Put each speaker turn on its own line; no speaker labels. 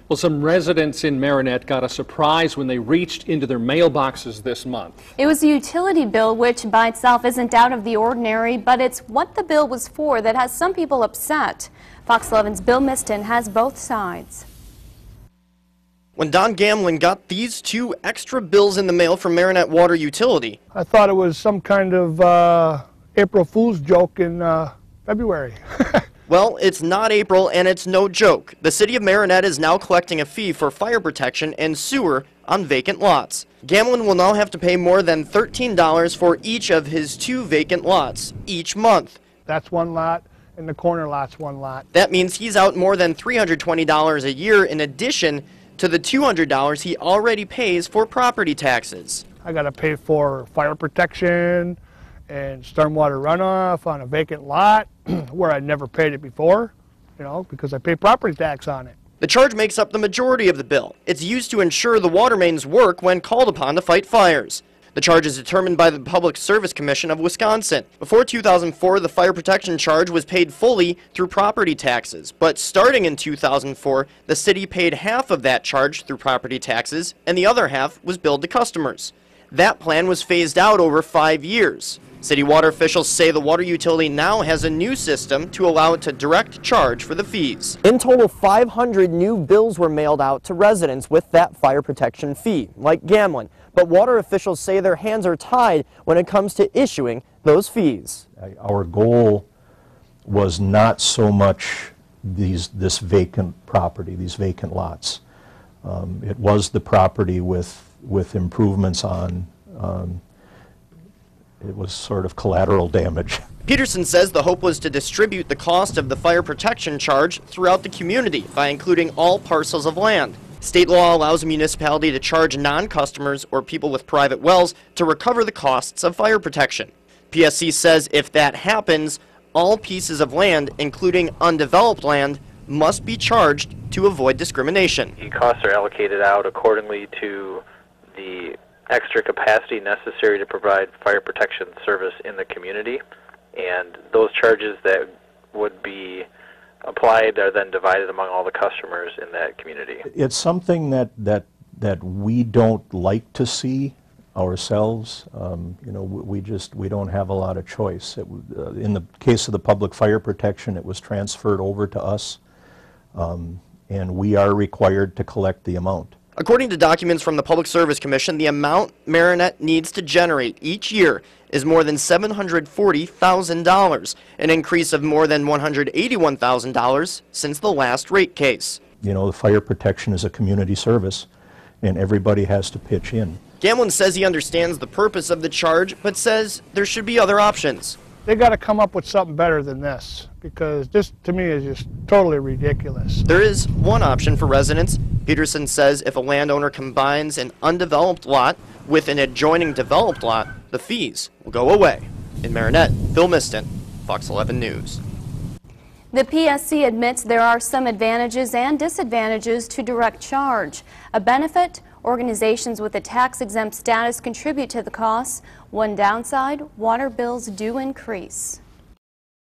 Well, some residents in Marinette got a surprise when they reached into their mailboxes this month.
It was a utility bill, which by itself isn't out of the ordinary, but it's what the bill was for that has some people upset. Fox 11's Bill Miston has both sides.
When Don Gamlin got these two extra bills in the mail from Marinette Water Utility,
I thought it was some kind of April Fool's joke in February.
well, it's not April and it's no joke. The city of Marinette is now collecting a fee for fire protection and sewer on vacant lots. Gamlin will now have to pay more than $13 for each of his two vacant lots each month.
That's one lot, and the corner lot's one lot.
That means he's out more than $320 a year in addition to the $200 he already pays for property taxes.
I got to pay for fire protection and stormwater runoff on a vacant lot where I never paid it before, you know, because I pay property tax on it.
The charge makes up the majority of the bill. It's used to ensure the water mains work when called upon to fight fires. The charge is determined by the Public Service Commission of Wisconsin. Before 2004, the fire protection charge was paid fully through property taxes. But starting in 2004, the city paid half of that charge through property taxes, and the other half was billed to customers. That plan was phased out over 5 years. City water officials say the water utility now has a new system to allow it to direct charge for the fees. In total, 500 new bills were mailed out to residents with that fire protection fee, like Gamlin. But water officials say their hands are tied when it comes to issuing those fees.
Our goal was not so much this vacant property, these vacant lots. It was the property with improvements on. It was sort of collateral damage.
Peterson says the hope was to distribute the cost of the fire protection charge throughout the community by including all parcels of land. State law allows a municipality to charge non-customers or people with private wells to recover the costs of fire protection. PSC says if that happens, all pieces of land, including undeveloped land, must be charged to avoid discrimination.
The costs are allocated out accordingly to the extra capacity necessary to provide fire protection service in the community, and those charges that would be applied are then divided among all the customers in that community.
It's something that we don't like to see ourselves. You know, we don't have a lot of choice. In the case of the public fire protection, it was transferred over to us, and we are required to collect the amount.
According to documents from the Public Service Commission, the amount Marinette needs to generate each year is more than $740,000, an increase of more than $181,000 since the last rate case.
You know, the fire protection is a community service, and everybody has to pitch in.
Gamlin says he understands the purpose of the charge, but says there should be other options.
They got to come up with something better than this, because this, to me, is just totally ridiculous.
There is one option for residents. Peterson says if a landowner combines an undeveloped lot with an adjoining developed lot, the fees will go away. In Marinette, Bill Miston, Fox 11 News.
The PSC admits there are some advantages and disadvantages to direct charge. A benefit, organizations with a tax-exempt status contribute to the costs. One downside, water bills do increase.